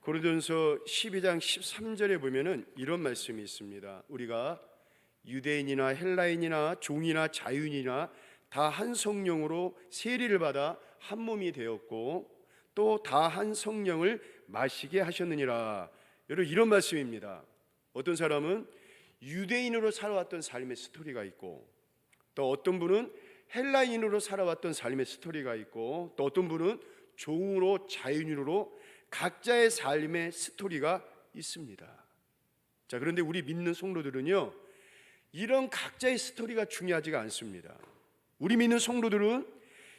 고린도전서 12장 13절에 보면은 이런 말씀이 있습니다. 우리가 유대인이나 헬라인이나 종이나 자유인이나 다 한 성령으로 세례를 받아 한 몸이 되었고 또 다 한 성령을 마시게 하셨느니라. 여러분, 이런 말씀입니다. 어떤 사람은 유대인으로 살아왔던 삶의 스토리가 있고, 또 어떤 분은 헬라인으로 살아왔던 삶의 스토리가 있고, 또 어떤 분은 종으로 자유인으로 각자의 삶의 스토리가 있습니다. 자, 그런데 우리 믿는 성도들은요, 이런 각자의 스토리가 중요하지가 않습니다. 우리 믿는 성도들은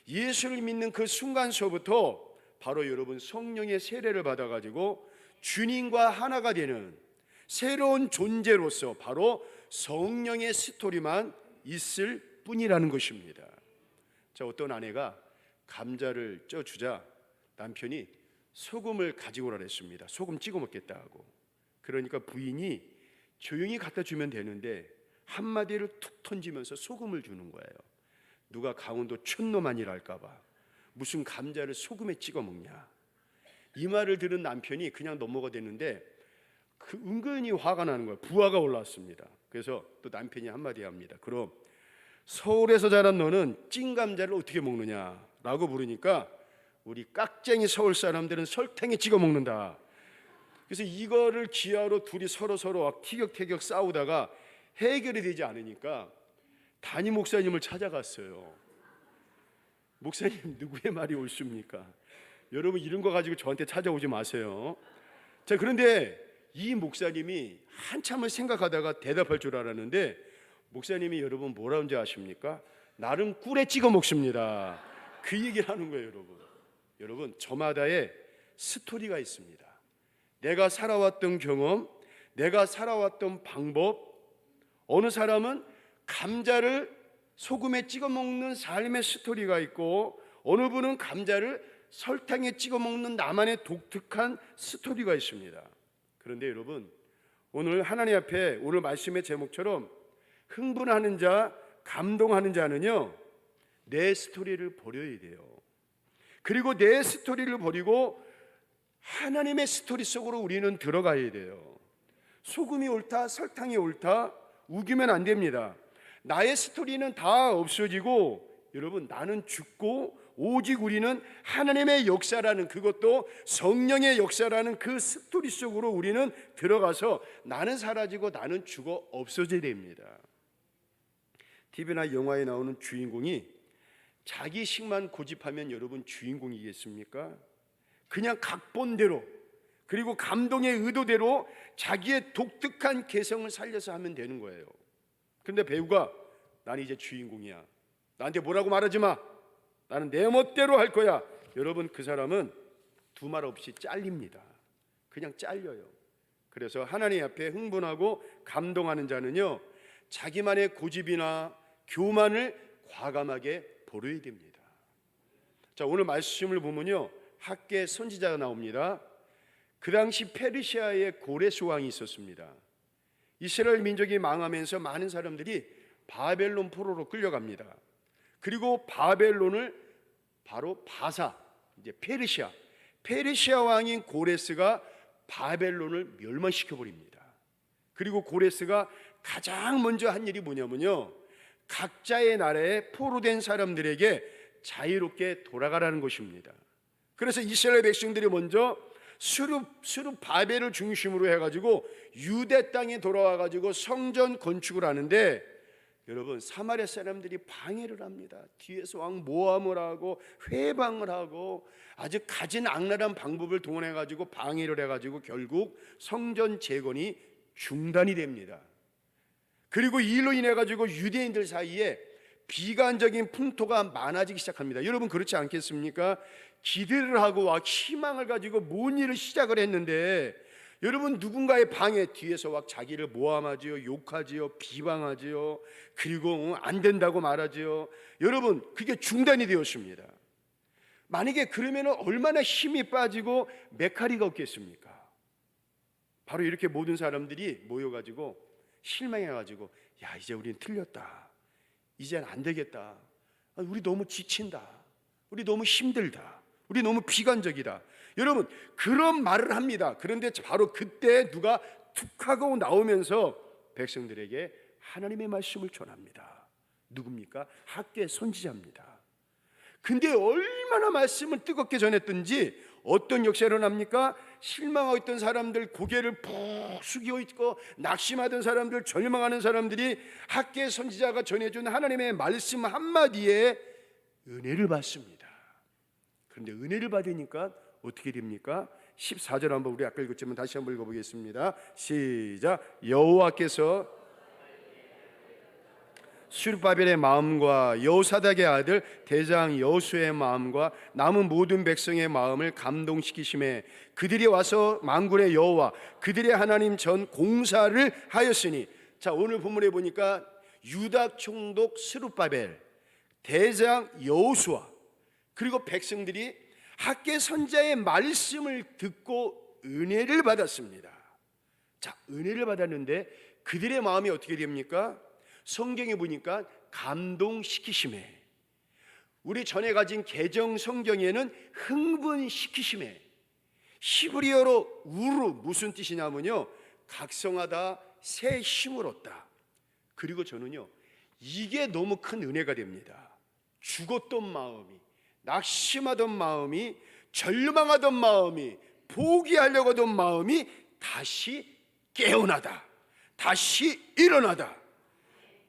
예수를 믿는 그 순간서부터 바로 여러분 성령의 세례를 받아가지고 주님과 하나가 되는 새로운 존재로서 바로 성령의 스토리만 있을 뿐이라는 것입니다. 자, 어떤 아내가 감자를 쪄주자 남편이 소금을 가지고 오라 그랬습니다. 소금 찍어 먹겠다 고. 그러니까 부인이 조용히 갖다 주면 되는데 한마디를 툭 던지면서 소금을 주는 거예요. 누가 강원도 촌놈 아니랄까 봐 무슨 감자를 소금에 찍어 먹냐. 이 말을 들은 남편이 그냥 넘어가 되는데 그 은근히 화가 나는 거예요. 부하가 올라왔습니다. 그래서 또 남편이 한마디 합니다. 그럼 서울에서 자란 너는 찐 감자를 어떻게 먹느냐 라고 물으니까 우리 깍쟁이 서울 사람들은 설탕에 찍어 먹는다. 그래서 이거를 기하로 둘이 서로 티격태격 싸우다가 해결이 되지 않으니까 담임 목사님을 찾아갔어요. 목사님, 누구의 말이 옳습니까? 여러분, 이런 거 가지고 저한테 찾아오지 마세요. 자, 그런데 이 목사님이 한참을 생각하다가 대답할 줄 알았는데 목사님이 여러분 뭐라는지 아십니까? 나름 꿀에 찍어 먹습니다. 그 얘기를 하는 거예요. 여러분, 저마다의 스토리가 있습니다. 내가 살아왔던 경험, 내가 살아왔던 방법. 어느 사람은 감자를 소금에 찍어 먹는 삶의 스토리가 있고, 어느 분은 감자를 설탕에 찍어 먹는 나만의 독특한 스토리가 있습니다. 그런데 여러분, 오늘 하나님 앞에 오늘 말씀의 제목처럼 흥분하는 자, 감동하는 자는요, 내 스토리를 버려야 돼요. 그리고 내 스토리를 버리고 하나님의 스토리 속으로 우리는 들어가야 돼요. 소금이 옳다, 설탕이 옳다 우기면 안 됩니다. 나의 스토리는 다 없어지고 여러분, 나는 죽고 오직 우리는 하나님의 역사라는, 그것도 성령의 역사라는 그 스토리 속으로 우리는 들어가서 나는 사라지고 나는 죽어 없어져야 됩니다. TV나 영화에 나오는 주인공이 자기식만 고집하면 여러분 주인공이겠습니까? 그냥 각본대로 그리고 감동의 의도대로 자기의 독특한 개성을 살려서 하면 되는 거예요. 그런데 배우가 나는 이제 주인공이야, 나한테 뭐라고 말하지 마, 나는 내 멋대로 할 거야. 여러분, 그 사람은 두 말 없이 잘립니다. 그냥 잘려요. 그래서 하나님 앞에 흥분하고 감동하는 자는요, 자기만의 고집이나 교만을 과감하게 버려야 됩니다. 자, 오늘 말씀을 보면요, 학계 선지자가 나옵니다. 그 당시 페르시아에 고레스 왕이 있었습니다. 이스라엘 민족이 망하면서 많은 사람들이 바벨론 포로로 끌려갑니다. 그리고 바벨론을 바로 바사, 이제 페르시아 왕인 고레스가 바벨론을 멸망시켜 버립니다. 그리고 고레스가 가장 먼저 한 일이 뭐냐면요, 각자의 나라에 포로된 사람들에게 자유롭게 돌아가라는 것입니다. 그래서 이스라엘 백성들이 먼저 수룹 바벨을 중심으로 해가지고 유대 땅에 돌아와가지고 성전 건축을 하는데, 여러분, 사마리아 사람들이 방해를 합니다. 뒤에서 왕 모함을 하고 회방을 하고 아주 가진 악랄한 방법을 동원해가지고 방해를 해가지고 결국 성전 재건이 중단이 됩니다. 그리고 이 일로 인해가지고 유대인들 사이에 비관적인 풍토가 많아지기 시작합니다. 여러분, 그렇지 않겠습니까? 기대를 하고 와 희망을 가지고 뭔 일을 시작을 했는데 여러분, 누군가의 방해, 뒤에서 막 자기를 모함하지요, 욕하지요, 비방하지요, 그리고 안 된다고 말하지요. 여러분, 그게 중단이 되었습니다. 만약에 그러면 얼마나 힘이 빠지고 메카리가 없겠습니까? 바로 이렇게 모든 사람들이 모여가지고 실망해가지고, 야, 이제 우리는 틀렸다, 이제는 안 되겠다, 우리 너무 지친다, 우리 너무 힘들다, 우리 너무 비관적이다. 여러분, 그런 말을 합니다. 그런데 바로 그때 누가 툭 하고 나오면서 백성들에게 하나님의 말씀을 전합니다. 누굽니까? 학계 선지자입니다. 근데 얼마나 말씀을 뜨겁게 전했든지 어떤 역사가 일어납니까? 실망하고 있던 사람들, 고개를 푹 숙이고 있고 낙심하던 사람들, 절망하는 사람들이 학계 선지자가 전해준 하나님의 말씀 한마디에 은혜를 받습니다. 그런데 은혜를 받으니까 어떻게 됩니까? 14절 한번 우리 아까 읽었지만 다시 한번 읽어보겠습니다. 시작. 여호와께서 스룹바벨의 마음과 여호사닥의 아들 대장 여호수의 마음과 남은 모든 백성의 마음을 감동시키심에 그들이 와서 만군의 여호와 그들의 하나님 전 공사를 하였으니. 자, 오늘 본문에 보니까 유다 총독 스룹바벨, 대장 여호수아, 그리고 백성들이 학계 선자의 말씀을 듣고 은혜를 받았습니다. 자, 은혜를 받았는데 그들의 마음이 어떻게 됩니까? 성경에 보니까 감동시키심에, 우리 전에 가진 개정 성경에는 흥분시키심에, 히브리어로 우르 무슨 뜻이냐면요, 각성하다, 새 힘을 얻다. 그리고 저는요, 이게 너무 큰 은혜가 됩니다. 죽었던 마음이, 낙심하던 마음이, 절망하던 마음이, 포기하려고 하던 마음이 다시 깨어나다, 다시 일어나다.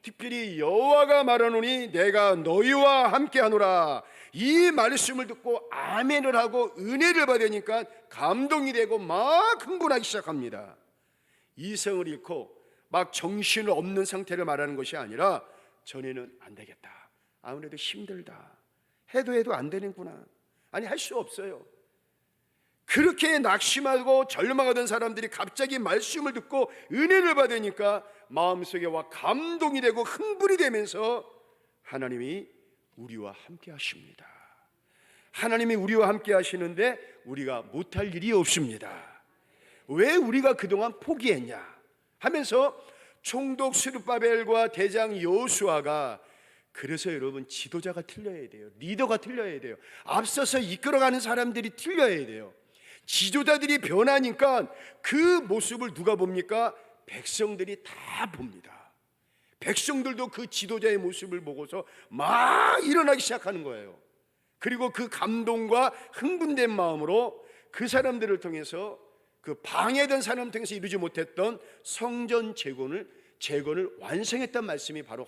특별히 여호와가 말하노니 내가 너희와 함께하노라, 이 말씀을 듣고 아멘을 하고 은혜를 받으니까 감동이 되고 막 흥분하기 시작합니다. 이성을 잃고 막 정신을 없는 상태를 말하는 것이 아니라, 전에는 안 되겠다, 아무래도 힘들다, 해도 안 되는구나, 아니 할 수 없어요. 그렇게 낙심하고 절망하던 사람들이 갑자기 말씀을 듣고 은혜를 받으니까 마음속에 와 감동이 되고 흥분이 되면서 하나님이 우리와 함께 하십니다. 하나님이 우리와 함께 하시는데 우리가 못할 일이 없습니다. 왜 우리가 그동안 포기했냐 하면서 총독 스룹바벨과 대장 여호수아가, 그래서 여러분 지도자가 틀려야 돼요. 리더가 틀려야 돼요. 앞서서 이끌어가는 사람들이 틀려야 돼요. 지도자들이 변하니까 그 모습을 누가 봅니까? 백성들이 다 봅니다. 백성들도 그 지도자의 모습을 보고서 막 일어나기 시작하는 거예요. 그리고 그 감동과 흥분된 마음으로 그 사람들을 통해서, 그 방해된 사람을 통해서 이루지 못했던 성전 재건을 완성했던 말씀이 바로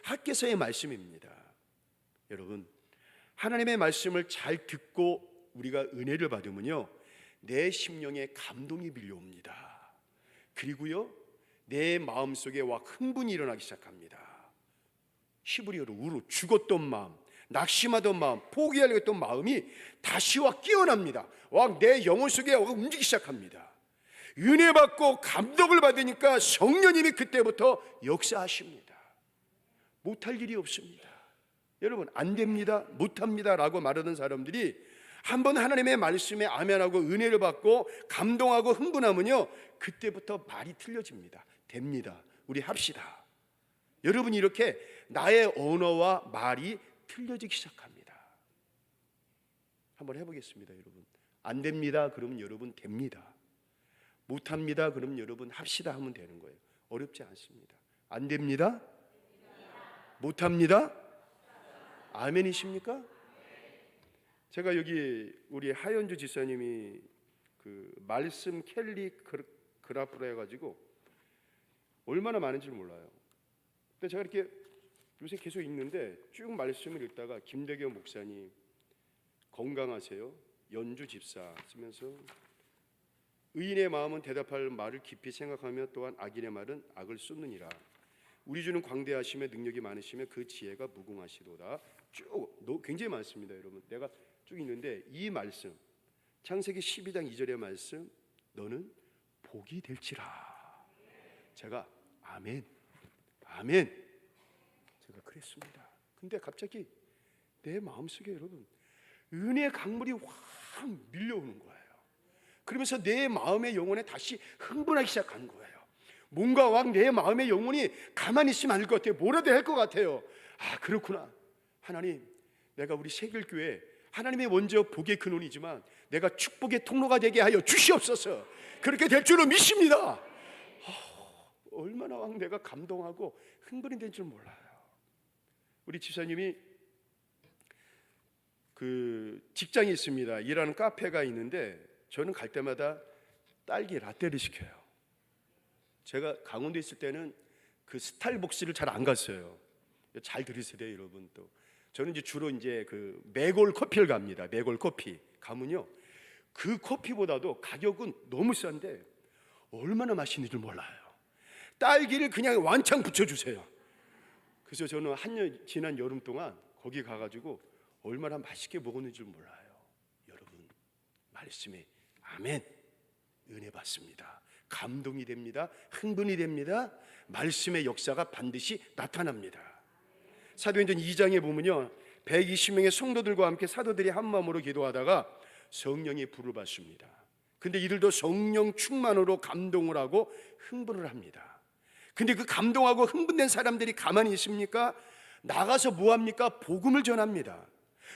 학개서의 말씀입니다. 여러분, 하나님의 말씀을 잘 듣고 우리가 은혜를 받으면요, 내 심령에 감동이 밀려옵니다. 그리고요, 내 마음속에 와 흥분이 일어나기 시작합니다. 히브리어로 우루, 죽었던 마음, 낙심하던 마음, 포기하려고 했던 마음이 다시 와 깨어납니다. 와 내 영혼 속에 와 움직이기 시작합니다. 은혜 받고 감동을 받으니까 성령님이 그때부터 역사하십니다. 못할 일이 없습니다. 여러분, 안 됩니다, 못합니다 라고 말하던 사람들이 한번 하나님의 말씀에 아멘하고 은혜를 받고 감동하고 흥분하면요, 그때부터 말이 틀려집니다. 됩니다, 우리 합시다. 여러분, 이렇게 나의 언어와 말이 틀려지기 시작합니다. 한번 해보겠습니다. 여러분, 안 됩니다 그러면 여러분 됩니다. 못합니다 그러면 여러분 합시다 하면 되는 거예요. 어렵지 않습니다. 안 됩니다? 못합니다? 아멘이십니까? 제가 여기 우리 하연주 지사님이 그 말씀 캘리 그라프로 해가지고 얼마나 많은지 몰라요. 근데 제가 이렇게 요새 계속 읽는데 쭉 말씀을 읽다가 김대겸 목사님 건강하세요, 연주 집사 쓰면서 의인의 마음은 대답할 말을 깊이 생각하며 또한 악인의 말은 악을 쏟느니라. 우리 주는 광대하시며 능력이 많으시며 그 지혜가 무궁하시도다. 쭉 굉장히 많습니다. 여러분, 내가 쭉 있는데 이 말씀, 창세기 12장 2절의 말씀, 너는 복이 될지라. 제가 아멘 제가 그랬습니다. 근데 갑자기 내 마음속에 여러분 은혜의 강물이 확 밀려오는 거예요. 그러면서 내 마음의 영혼에 다시 흥분하기 시작하는 거예요. 뭔가 막 내 마음의 영혼이 가만히 있으면 안 될 것 같아요. 뭐라도 할 것 같아요. 아, 그렇구나. 하나님, 내가 우리 세길교회 하나님의 먼저 복의 근원이지만 내가 축복의 통로가 되게 하여 주시옵소서. 그렇게 될 줄로 믿습니다. 얼마나 내가 감동하고 흥분이 된 줄 몰라요. 우리 집사님이 그 직장이 있습니다. 일하는 카페가 있는데 저는 갈 때마다 딸기 라떼를 시켜요. 제가 강원도에 있을 때는 그 스타일복스를 잘 안 갔어요. 잘 들으세요, 여러분. 또 저는 이제 주로 이제 그 메골 커피를 갑니다. 메골 커피 가면요, 그 커피보다도 가격은 너무 싼데 얼마나 맛있는 줄 몰라요. 딸기를 그냥 완창 붙여주세요. 그래서 저는 지난 여름 동안 거기 가가지고 얼마나 맛있게 먹었는 줄 몰라요. 여러분, 말씀에 아멘, 은혜 받습니다. 감동이 됩니다. 흥분이 됩니다. 말씀의 역사가 반드시 나타납니다. 사도행전 2장에 보면요, 120명의 성도들과 함께 사도들이 한 마음으로 기도하다가 성령이 불을 받습니다. 근데 이들도 성령 충만으로 감동을 하고 흥분을 합니다. 근데 그 감동하고 흥분된 사람들이 가만히 있습니까? 나가서 뭐합니까? 복음을 전합니다.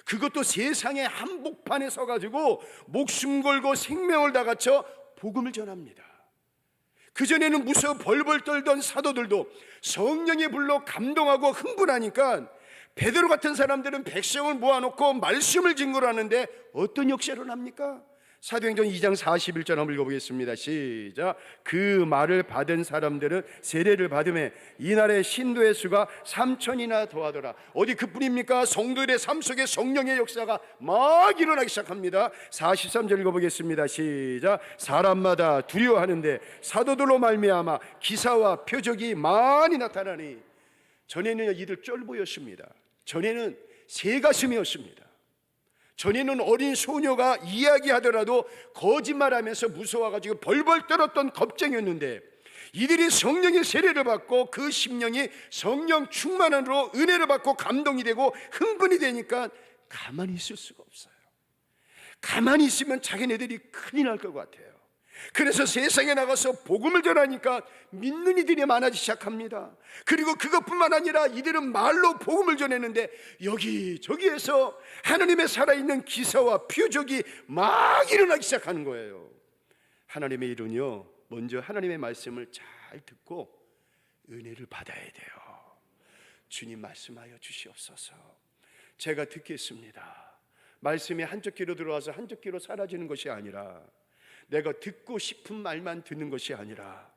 그것도 세상의 한복판에 서가지고 목숨 걸고 생명을 다 바쳐 복음을 전합니다. 그전에는 무서워 벌벌 떨던 사도들도 성령의 불로 감동하고 흥분하니까 베드로 같은 사람들은 백성을 모아놓고 말씀을 증거하는데 어떤 역사를 합니까? 사도행전 2장 41절 한번 읽어보겠습니다. 시작. 그 말을 받은 사람들은 세례를 받음에 이날의 신도의 수가 3,000이나 더하더라. 어디 그뿐입니까? 성도들의 삶 속에 성령의 역사가 막 일어나기 시작합니다. 43절 읽어보겠습니다. 시작. 사람마다 두려워하는데 사도들로 말미암아 기사와 표적이 많이 나타나니. 전에는 이들 쫄보였습니다. 전에는 새가슴이었습니다. 전에는 어린 소녀가 이야기하더라도 거짓말하면서 무서워가지고 벌벌 떨었던 겁쟁이였는데 이들이 성령의 세례를 받고 그 심령이 성령 충만으로 은혜를 받고 감동이 되고 흥분이 되니까 가만히 있을 수가 없어요. 가만히 있으면 자기네들이 큰일 날 것 같아요. 그래서 세상에 나가서 복음을 전하니까 믿는 이들이 많아지기 시작합니다. 그리고 그것뿐만 아니라 이들은 말로 복음을 전했는데 여기저기에서 하나님의 살아있는 기사와 표적이 막 일어나기 시작하는 거예요. 하나님의 일은요, 먼저 하나님의 말씀을 잘 듣고 은혜를 받아야 돼요. 주님 말씀하여 주시옵소서. 제가 듣겠습니다. 말씀이 한쪽 귀로 들어와서 한쪽 귀로 사라지는 것이 아니라 내가 듣고 싶은 말만 듣는 것이 아니라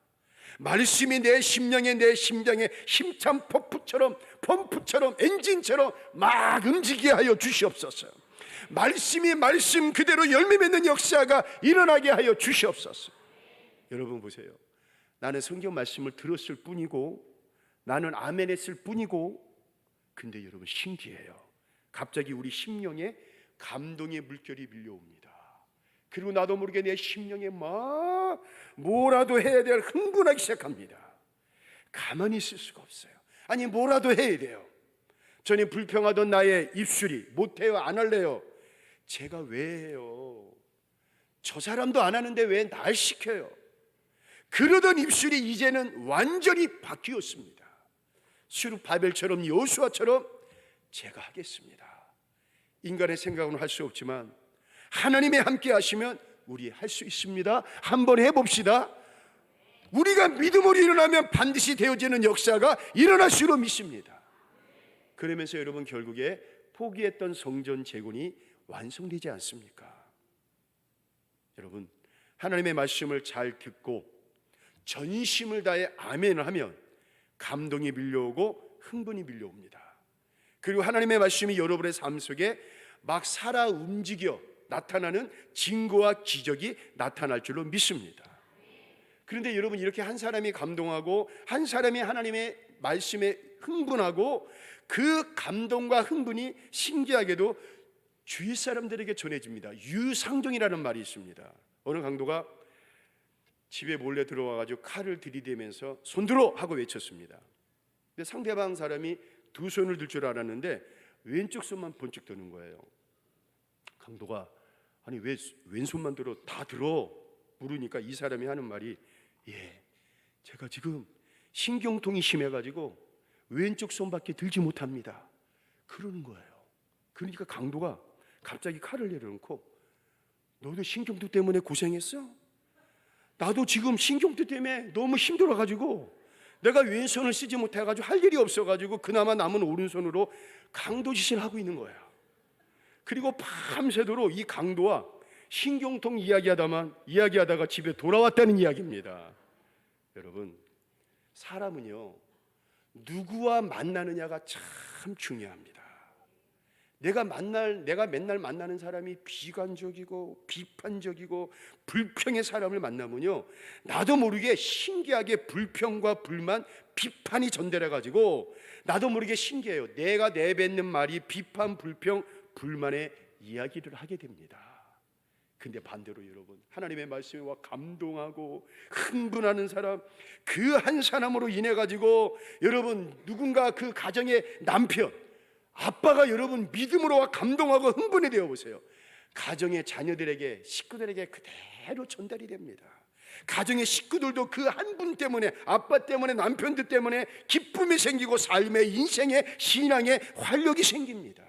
말씀이 내 심령에 내 심장에 힘찬 펌프처럼 엔진처럼 막 움직이게 하여 주시옵소서. 말씀이 말씀 그대로 열매 맺는 역사가 일어나게 하여 주시옵소서. 여러분 보세요. 나는 성경 말씀을 들었을 뿐이고 나는 아멘 했을 뿐이고 근데 여러분 신기해요. 갑자기 우리 심령에 감동의 물결이 밀려옵니다. 그리고 나도 모르게 내 심령에 막 뭐라도 해야 될 흥분하기 시작합니다. 가만히 있을 수가 없어요. 아니 뭐라도 해야 돼요. 전에 불평하던 나의 입술이 못해요, 안 할래요. 제가 왜 해요? 저 사람도 안 하는데 왜 날 시켜요? 그러던 입술이 이제는 완전히 바뀌었습니다. 수르바벨처럼 여호수아처럼 제가 하겠습니다. 인간의 생각은 할 수 없지만 하나님이 함께 하시면 우리 할 수 있습니다. 한번 해봅시다. 우리가 믿음으로 일어나면 반드시 되어지는 역사가 일어날 줄로 믿습니다. 그러면서 여러분 결국에 포기했던 성전 재건이 완성되지 않습니까? 여러분 하나님의 말씀을 잘 듣고 전심을 다해 아멘을 하면 감동이 밀려오고 흥분이 밀려옵니다. 그리고 하나님의 말씀이 여러분의 삶 속에 막 살아 움직여 나타나는 증거와 기적이 나타날 줄로 믿습니다. 그런데 여러분 이렇게 한 사람이 감동하고 한 사람이 하나님의 말씀에 흥분하고 그 감동과 흥분이 신기하게도 주위 사람들에게 전해집니다. 유상종이라는 말이 있습니다. 어느 강도가 집에 몰래 들어와가지고 칼을 들이대면서 손들어 하고 외쳤습니다. 근데 상대방 사람이 두 손을 들 줄 알았는데 왼쪽 손만 번쩍 드는 거예요. 강도가 아니 왜 왼손만 들어? 다 들어 물으니까 이 사람이 하는 말이 제가 지금 신경통이 심해가지고 왼쪽 손밖에 들지 못합니다 그러는 거예요. 그러니까 강도가 갑자기 칼을 내려놓고 너도 신경도 때문에 고생했어? 나도 지금 신경도 때문에 너무 힘들어가지고 내가 왼손을 쓰지 못해가지고 할 일이 없어가지고 그나마 남은 오른손으로 강도짓을 하고 있는 거야. 그리고 밤새도록 이 강도와 신경통 이야기하다가 집에 돌아왔다는 이야기입니다. 여러분, 사람은요 누구와 만나느냐가 참 중요합니다. 내가 맨날 만나는 사람이 비관적이고 비판적이고 불평의 사람을 만나면요 나도 모르게 신기하게 불평과 불만, 비판이 전달해 가지고 나도 모르게 신기해요. 내가 내뱉는 말이 비판, 불평, 불만의 이야기를 하게 됩니다. 근데 반대로 여러분, 하나님의 말씀에 와 감동하고 흥분하는 사람, 그 한 사람으로 인해 가지고 여러분 누군가 그 가정의 남편, 아빠가 여러분 믿음으로 와 감동하고 흥분이 되어 보세요. 가정의 자녀들에게, 식구들에게 그대로 전달이 됩니다. 가정의 식구들도 그 한 분 때문에, 아빠 때문에, 남편들 때문에 기쁨이 생기고 삶의, 인생의, 신앙의 활력이 생깁니다.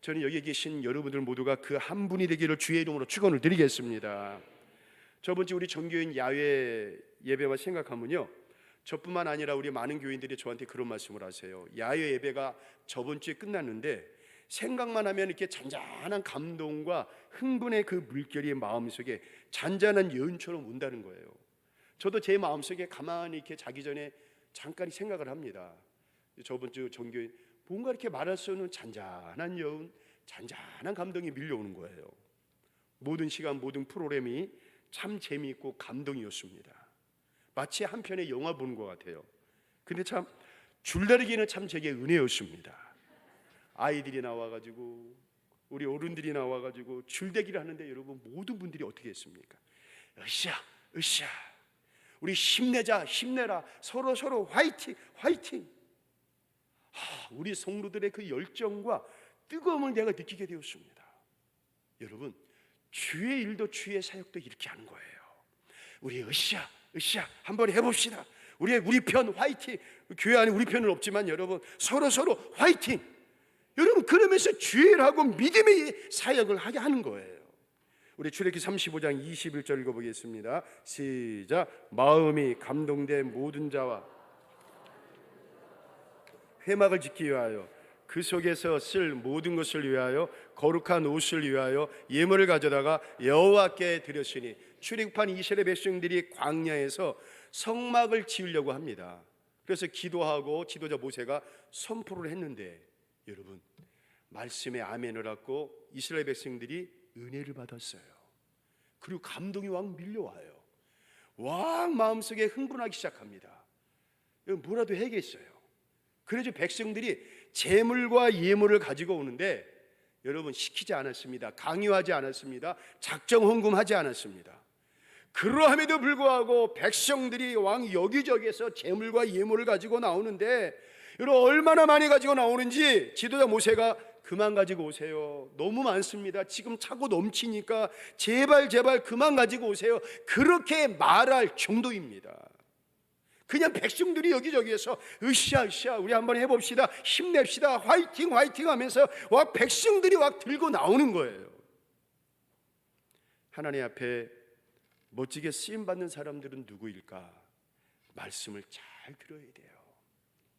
저는 여기 계신 여러분들 모두가 그 한 분이 되기를 주의 이름으로 축원을 드리겠습니다. 저번 주 우리 전교인 야외 예배만 생각하면요, 저뿐만 아니라 우리 많은 교인들이 저한테 그런 말씀을 하세요. 야외 예배가 저번 주에 끝났는데 생각만 하면 이렇게 잔잔한 감동과 흥분의 그 물결이 마음속에 잔잔한 여운처럼 온다는 거예요. 저도 제 마음속에 가만히 이렇게 자기 전에 잠깐 생각을 합니다. 저번 주 전교인 뭔가 이렇게 말할 수 없는 잔잔한 여운, 잔잔한 감동이 밀려오는 거예요. 모든 시간, 모든 프로그램이 참 재미있고 감동이었습니다. 마치 한 편의 영화 보는 것 같아요. 근데 참 줄다리기는 참 제게 은혜였습니다. 아이들이 나와가지고 우리 어른들이 나와가지고 줄대기를 하는데 여러분 모든 분들이 어떻게 했습니까? 으쌰 으쌰, 우리 힘내자, 힘내라, 서로 화이팅 화이팅. 우리 성도들의 그 열정과 뜨거움을 내가 느끼게 되었습니다. 여러분, 주의 일도 주의 사역도 이렇게 하는 거예요. 우리 으쌰 한번 해봅시다. 우리 편 화이팅. 교회 안에 우리 편은 없지만 여러분 서로 화이팅. 여러분 그러면서 주의하고 믿음의 사역을 하게 하는 거예요. 우리 출애굽기 35장 21절 읽어보겠습니다. 시작. 마음이 감동된 모든 자와 회막을 짓기 위하여 그 속에서 쓸 모든 것을 위하여 거룩한 옷을 위하여 예물을 가져다가 여호와께 드렸으니, 출애굽한 이스라엘 백성들이 광야에서 성막을 지으려고 합니다. 그래서 기도하고 지도자 모세가 선포를 했는데 여러분 말씀에 아멘을 하고 이스라엘 백성들이 은혜를 받았어요. 그리고 감동이 왕 밀려와요. 왕 마음속에 흥분하기 시작합니다. 뭐라도 해야겠어요. 그래서 백성들이 제물과 예물을 가지고 오는데 여러분 시키지 않았습니다. 강요하지 않았습니다. 작정 헌금하지 않았습니다. 그러함에도 불구하고 백성들이 왕 여기저기에서 제물과 예물을 가지고 나오는데 여러분 얼마나 많이 가지고 나오는지 지도자 모세가 그만 가지고 오세요. 너무 많습니다. 지금 차고 넘치니까 제발 그만 가지고 오세요. 그렇게 말할 정도입니다. 그냥 백성들이 여기저기에서 으쌰 우리 한번 해봅시다, 힘냅시다, 화이팅 하면서 와 백성들이 와 들고 나오는 거예요. 하나님 앞에 멋지게 쓰임받는 사람들은 누구일까? 말씀을 잘 들어야 돼요.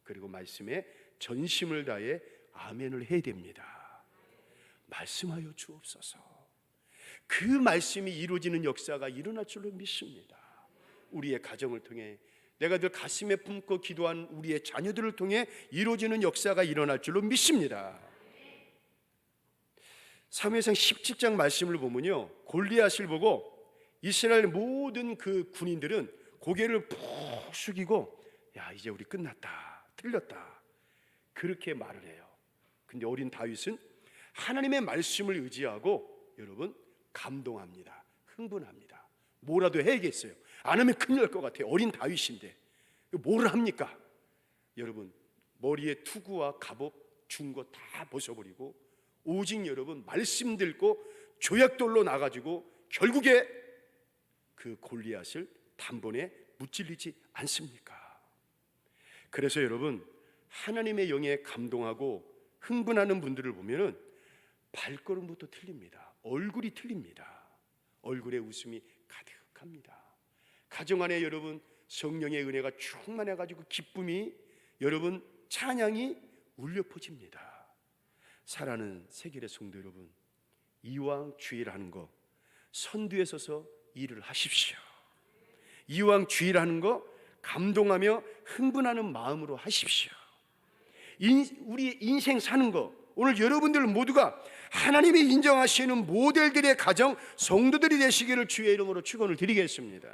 그리고 말씀에 전심을 다해 아멘을 해야 됩니다. 말씀하여 주옵소서. 그 말씀이 이루어지는 역사가 일어날 줄로 믿습니다. 우리의 가정을 통해, 내가 늘 가슴에 품고 기도한 우리의 자녀들을 통해 이루어지는 역사가 일어날 줄로 믿습니다. 사무엘상 17장 말씀을 보면요, 골리앗을 보고 이스라엘 모든 그 군인들은 고개를 푹 숙이고 야 이제 우리 끝났다, 틀렸다, 그렇게 말을 해요. 근데 어린 다윗은 하나님의 말씀을 의지하고 여러분 감동합니다. 흥분합니다. 뭐라도 해야겠어요. 안 하면 큰일 날 것 같아요. 어린 다윗인데 뭘 합니까? 여러분 머리에 투구와 갑옷 준 거 다 벗어버리고 오직 여러분 말씀 들고 조약돌로 나가지고 결국에 그 골리앗을 단번에 무찔리지 않습니까? 그래서 여러분 하나님의 영에 감동하고 흥분하는 분들을 보면은 발걸음부터 틀립니다. 얼굴이 틀립니다. 얼굴에 웃음이 가득합니다. 가정 안에 여러분 성령의 은혜가 충만해 가지고 기쁨이, 여러분 찬양이 울려 퍼집니다. 사랑하는 세계의 성도 여러분, 이왕 주일하는 거 선두에 서서 일을 하십시오. 이왕 주일하는 거 감동하며 흥분하는 마음으로 하십시오. 우리 인생 사는 거, 오늘 여러분들 모두가 하나님이 인정하시는 모델들의 가정 성도들이 되시기를 주의 이름으로 축원을 드리겠습니다.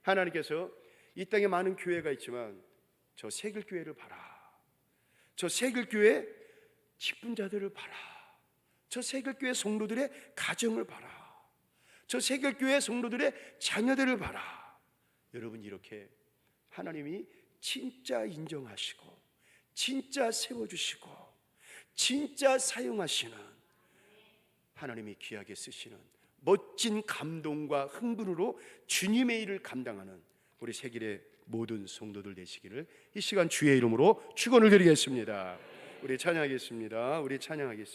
하나님께서 이 땅에 많은 교회가 있지만 저 세길교회를 봐라, 저 세길교회 직분자들을 봐라, 저 세길교회 성도들의 가정을 봐라, 저 세길교회 성도들의 자녀들을 봐라. 여러분, 이렇게 하나님이 진짜 인정하시고 진짜 세워주시고 진짜 사용하시는, 하나님이 귀하게 쓰시는 멋진 감동과 흥분으로 주님의 일을 감당하는 우리 세길의 모든 성도들 되시기를 이 시간 주의 이름으로 축원을 드리겠습니다. 우리 찬양하겠습니다. 우리 찬양하겠습니다.